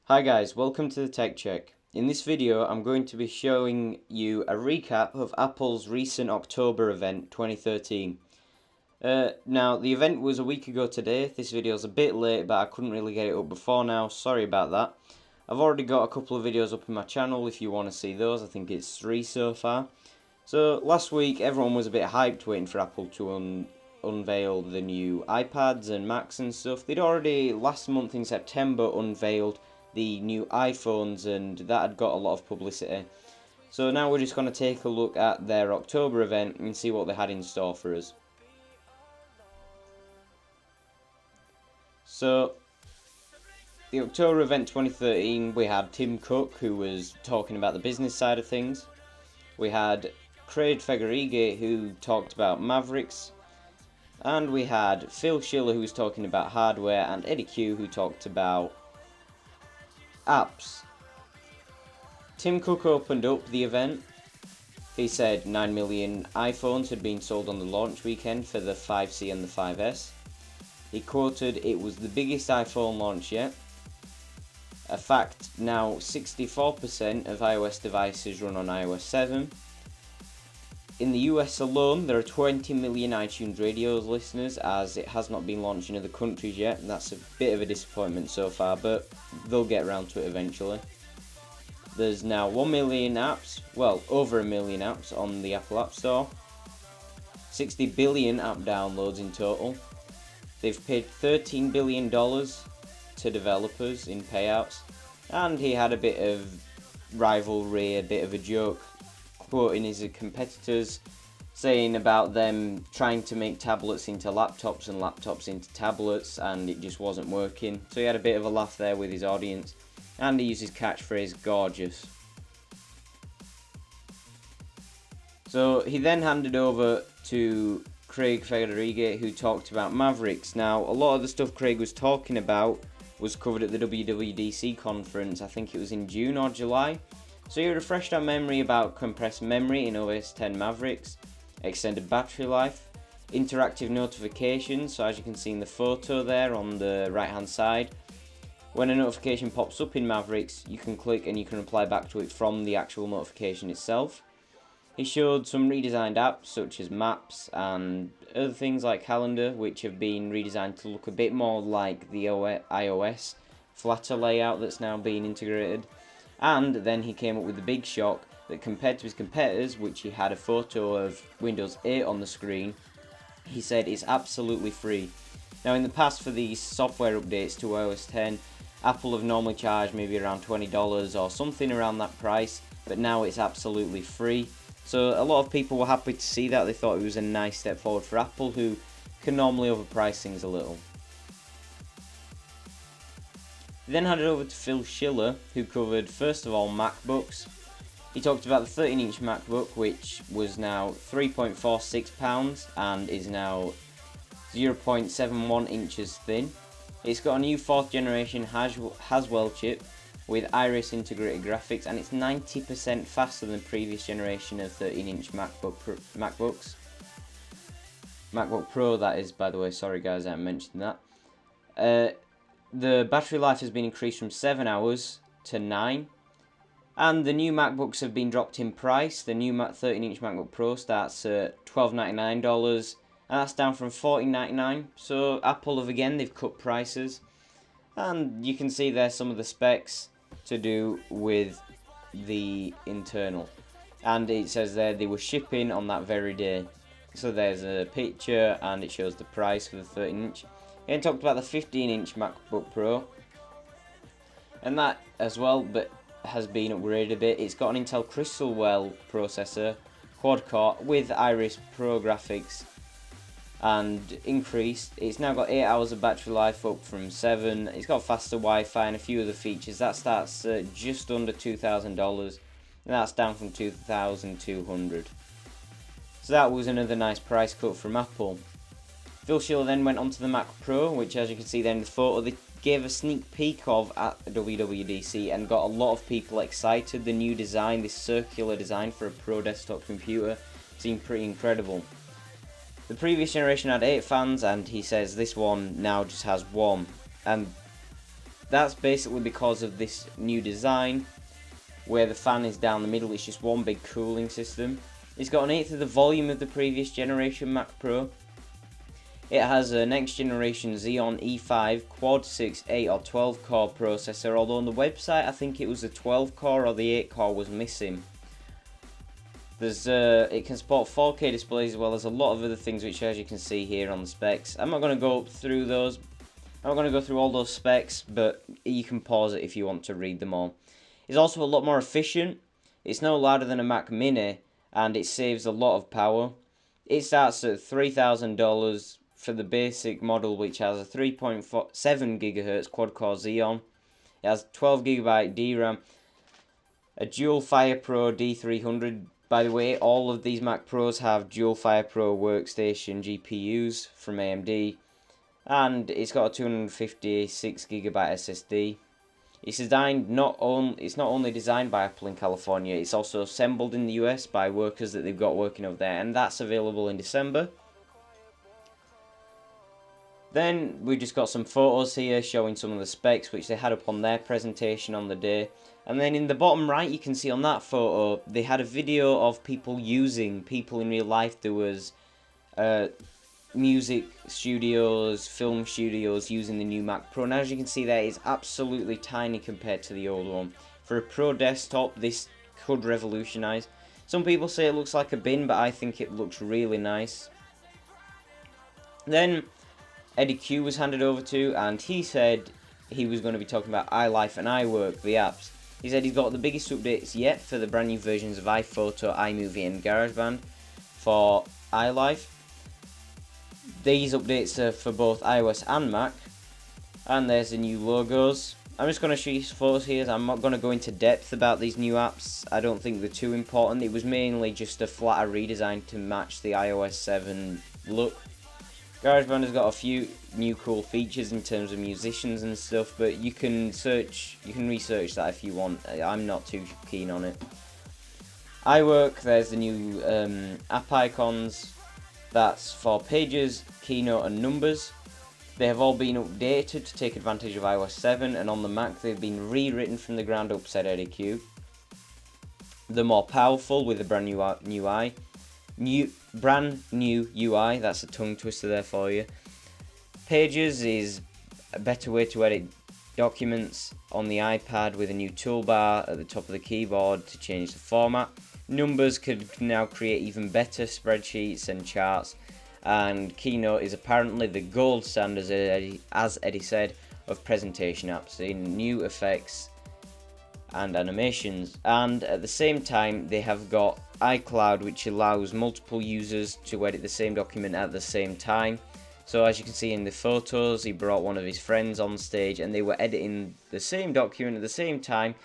Hi guys, welcome to the Tech Check. In this video I'm going to be showing you a recap of Apple's recent October event 2013. Now the event was a week ago today. This video is a bit late but I couldn't really get it up before now, sorry about that. I've already got a couple of videos up in my channel if you want to see those. I think it's 3 so far. So last week everyone was a bit hyped waiting for Apple to unveil the new iPads and Macs and stuff. They'd already last month in September unveiled the new iPhones and that had got a lot of publicity. So now we're just going to take a look at their October event and see what they had in store for us. So the October event 2013, we had Tim Cook who was talking about the business side of things. We had Craig Federighi who talked about Mavericks. And we had Phil Schiller who was talking about hardware, and Eddie Q who talked about apps. Tim Cook opened up the event. He said 9 million iPhones had been sold on the launch weekend for the 5C and the 5S. He quoted, "It was the biggest iPhone launch yet. A fact, now 64% of iOS devices run on iOS 7. In the US alone, there are 20 million iTunes Radio listeners, as it has not been launched in other countries yet, and that's a bit of a disappointment so far, but they'll get around to it eventually. There's now 1 million apps, well, over 1 million apps on the Apple App Store, 60 billion app downloads in total. They've paid $13 billion to developers in payouts," and he had a bit of rivalry, a bit of a joke, quoting his competitors, saying about them trying to make tablets into laptops and laptops into tablets, and it just wasn't working. So he had a bit of a laugh there with his audience, and he used his catchphrase, "gorgeous." So he then handed over to Craig Federighi, who talked about Mavericks. Now, a lot of the stuff Craig was talking about was covered at the WWDC conference. I think it was in June or July. So he refreshed our memory about compressed memory in OS X Mavericks, extended battery life, interactive notifications. So as you can see in the photo there on the right hand side, when a notification pops up in Mavericks, you can click and you can reply back to it from the actual notification itself. He showed some redesigned apps such as Maps and other things like Calendar, which have been redesigned to look a bit more like the iOS flatter layout that's now being integrated. And then he came up with the big shock that compared to his competitors, which he had a photo of Windows 8 on the screen, he said it's absolutely free. Now in the past, for these software updates to iOS 10, Apple have normally charged maybe around $20 or something around that price, but now it's absolutely free. So a lot of people were happy to see that. They thought it was a nice step forward for Apple, who can normally overprice things a little. He then handed over to Phil Schiller, who covered first of all MacBooks. He talked about the 13-inch MacBook, which was now £3.46 and is now 0.71 inches thin. It's got a new 4th generation Haswell chip with Iris integrated graphics, and it's 90% faster than the previous generation of 13-inch MacBooks. MacBook Pro, that is, by the way. Sorry guys, I haven't mentioned that. The battery life has been increased from 7 hours to 9. And the new MacBooks have been dropped in price. The new 13-inch MacBook Pro starts at $12.99, and that's down from $14.99. So Apple have again, they've cut prices. And you can see there some of the specs to do with the internal. And it says there they were shipping on that very day. So there's a picture and it shows the price for the 13-inch. He talked about the 15-inch MacBook Pro, and that as well, but has been upgraded a bit. It's got an Intel Crystalwell processor, quad-core with Iris Pro graphics, and increased. It's now got 8 hours of battery life, up from 7. It's got faster Wi-Fi and a few other features. That starts at just under $2,000, and that's down from $2,200. So that was another nice price cut from Apple. Phil Schiller then went on to the Mac Pro, which as you can see there in the photo, they gave a sneak peek of at WWDC and got a lot of people excited. The new design, this circular design for a Pro desktop computer, seemed pretty incredible. The previous generation had 8 fans, and he says this one now just has 1. And that's basically because of this new design, where the fan is down the middle. It's just one big cooling system. It's got an eighth of the volume of the previous generation Mac Pro. It has a next generation Xeon E5 quad 6, 8 or 12 core processor, although on the website I think it was the 12 core or the 8 core was missing. It can support 4K displays as well as a lot of other things, which as you can see here on the specs. I'm not going to go through those. I'm not going to go through all those specs, but you can pause it if you want to read them all. It's also a lot more efficient. It's no louder than a Mac Mini, and it saves a lot of power. It starts at $3,000 for the basic model, which has a 3.7 GHz quad-core Xeon. It has 12GB DRAM, a dual FirePro D300. By the way, all of these Mac Pros have dual FirePro workstation GPUs from AMD, and it's got a 256GB SSD. It's not only designed by Apple in California, it's also assembled in the US by workers that they've got working over there, and that's available in December. Then we just got some photos here showing some of the specs which they had up on their presentation on the day. And then in the bottom right you can see on that photo they had a video of people in real life. There was music studios, film studios using the new Mac Pro. And as you can see there, it's absolutely tiny compared to the old one. For a Pro desktop, this could revolutionise. Some people say it looks like a bin, but I think it looks really nice. Then Eddie Q was handed over to, and he said he was going to be talking about iLife and iWork, the apps. He said he's got the biggest updates yet for the brand new versions of iPhoto, iMovie and GarageBand for iLife. These updates are for both iOS and Mac. And there's the new logos. I'm just going to show you some photos here. I'm not going to go into depth about these new apps. I don't think they're too important. It was mainly just a flatter redesign to match the iOS 7 look. GarageBand has got a few new cool features in terms of musicians and stuff, but you can research that if you want. I'm not too keen on it. iWork, there's the new app icons. That's for Pages, Keynote and Numbers. They have all been updated to take advantage of iOS 7, and on the Mac they've been rewritten from the ground up, said Eddie Q. They're more powerful with a brand new UI, that's a tongue twister there for you. Pages is a better way to edit documents on the iPad with a new toolbar at the top of the keyboard to change the format. Numbers could now create even better spreadsheets and charts, and Keynote is apparently the gold standard, as Eddie said, of presentation apps in new effects and animations. And at the same time they have got iCloud, which allows multiple users to edit the same document at the same time. So as you can see in the photos, he brought one of his friends on stage and they were editing the same document at the same time.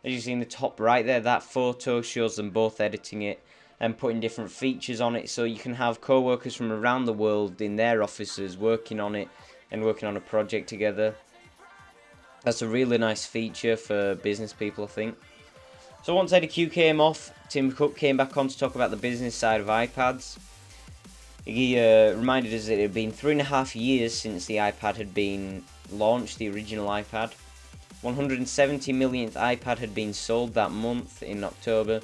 As you see in the top right there, that photo shows them both editing it and putting different features on it, so you can have co-workers from around the world in their offices working on it and working on a project together. That's a really nice feature for business people, I think. So once Eddie Q came off, Tim Cook came back on to talk about the business side of iPads. He reminded us that it had been 3.5 years since the iPad had been launched, the original iPad. 170 millionth iPad had been sold that month in October.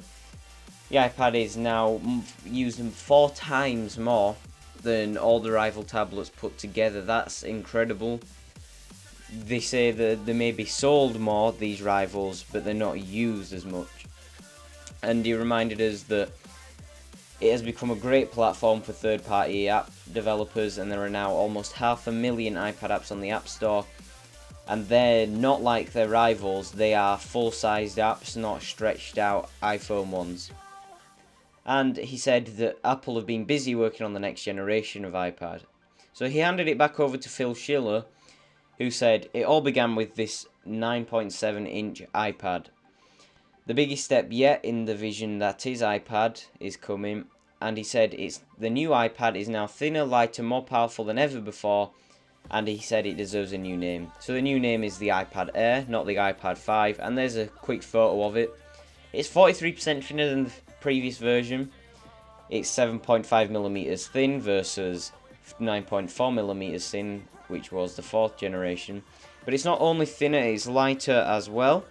The iPad is now used 4 times more than all the rival tablets put together. That's incredible. They say that they may be sold more, these rivals, but they're not used as much. And he reminded us that it has become a great platform for third-party app developers, and there are now almost 500,000 iPad apps on the App Store. And they're not like their rivals, they are full-sized apps, not stretched out iPhone ones. And he said that Apple have been busy working on the next generation of iPad. So he handed it back over to Phil Schiller, who said it all began with this 9.7-inch iPad. The biggest step yet in the vision that is iPad is coming, and he said the new iPad is now thinner, lighter, more powerful than ever before, and he said it deserves a new name. So the new name is the iPad Air, not the iPad 5, and there's a quick photo of it. It's 43% thinner than the previous version. It's 7.5mm thin versus 9.4mm thin, which was the 4th generation. But it's not only thinner, it's lighter as well.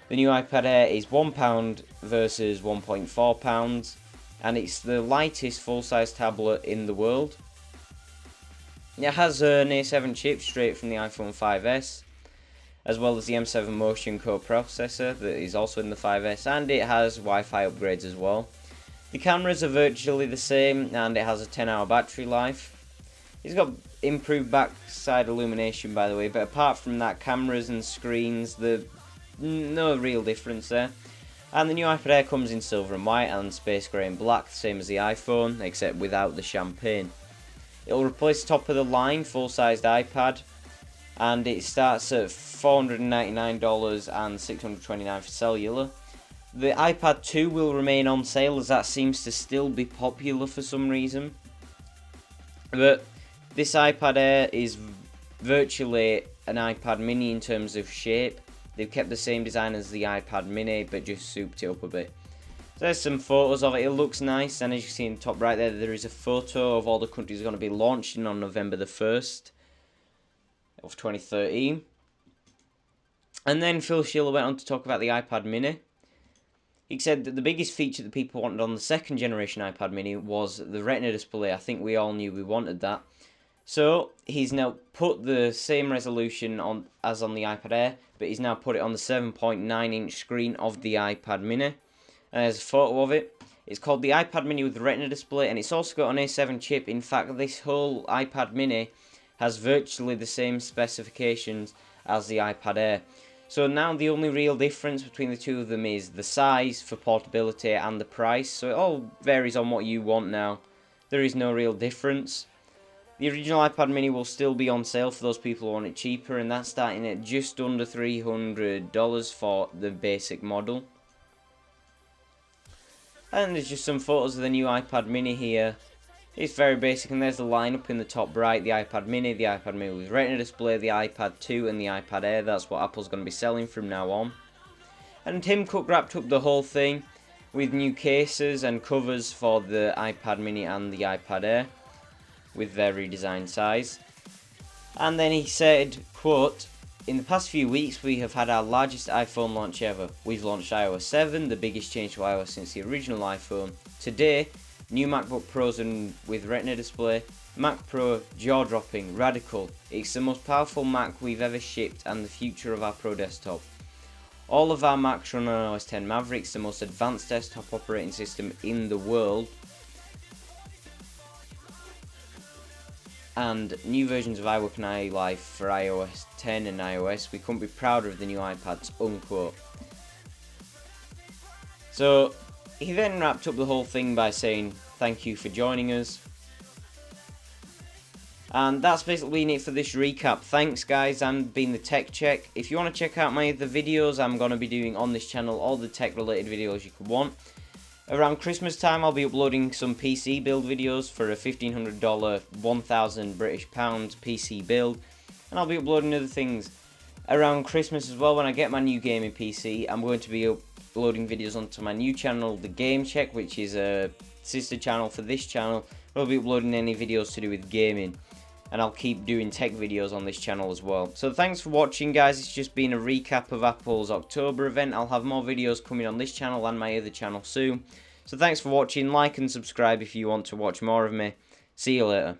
The new iPad Air is £1 versus £1.4, and it's the lightest full-size tablet in the world. It has an A7 chip straight from the iPhone 5S, as well as the M7 Motion co-processor that is also in the 5S, and it has Wi-Fi upgrades as well. The cameras are virtually the same, and it has a 10-hour battery life. It's got improved backside illumination, by the way, but apart from that, cameras and screens, no real difference there. And the new iPad Air comes in silver and white and space grey and black, same as the iPhone, except without the champagne. It'll replace the top of the line full-sized iPad, and it starts at $499 and $629 for cellular. The iPad 2 will remain on sale, as that seems to still be popular for some reason. But this iPad Air is virtually an iPad mini in terms of shape. They've kept the same design as the iPad mini, but just souped it up a bit. So there's some photos of it. It looks nice, and as you can see in the top right there is a photo of all the countries going to be launching on November the 1st of 2013. And then Phil Schiller went on to talk about the iPad mini. He said that the biggest feature that people wanted on the second generation iPad mini was the Retina display. I think we all knew we wanted that. So he's now put the same resolution on as on the iPad Air, but he's now put it on the 7.9-inch screen of the iPad mini. And there's a photo of it. It's called the iPad mini with the Retina display, and it's also got an A7 chip. In fact, this whole iPad mini has virtually the same specifications as the iPad Air. So now the only real difference between the two of them is the size for portability and the price. So it all varies on what you want now. There is no real difference. The original iPad mini will still be on sale for those people who want it cheaper, and that's starting at just under $300 for the basic model. And there's just some photos of the new iPad mini here. It's very basic, and there's the lineup in the top right: the iPad mini with Retina display, the iPad 2 and the iPad Air. That's what Apple's going to be selling from now on. And Tim Cook wrapped up the whole thing with new cases and covers for the iPad mini and the iPad Air, with their redesigned size. And then he said, quote, "In the past few weeks we have had our largest iPhone launch ever. We've launched iOS 7, the biggest change to iOS since the original iPhone. Today, new MacBook Pros and with Retina display, Mac Pro jaw-dropping, radical. It's the most powerful Mac we've ever shipped and the future of our Pro desktop. All of our Macs run on OS X Mavericks, the most advanced desktop operating system in the world. And new versions of iWork and iLife for iOS 10 and iOS. We couldn't be prouder of the new iPads," unquote. So he then wrapped up the whole thing by saying thank you for joining us. And that's basically it for this recap. Thanks guys, I'm been the Tech Check. If you want to check out my other videos, I'm going to be doing on this channel all the tech related videos you could want. Around Christmas time, I'll be uploading some PC build videos for a $1,500, 1,000 British pounds PC build, and I'll be uploading other things around Christmas as well. When I get my new gaming PC, I'm going to be uploading videos onto my new channel, The Game Check, which is a sister channel for this channel. I'll be uploading any videos to do with gaming, and I'll keep doing tech videos on this channel as well. So thanks for watching guys. It's just been a recap of Apple's October event. I'll have more videos coming on this channel and my other channel soon. So thanks for watching. Like and subscribe if you want to watch more of me. See you later.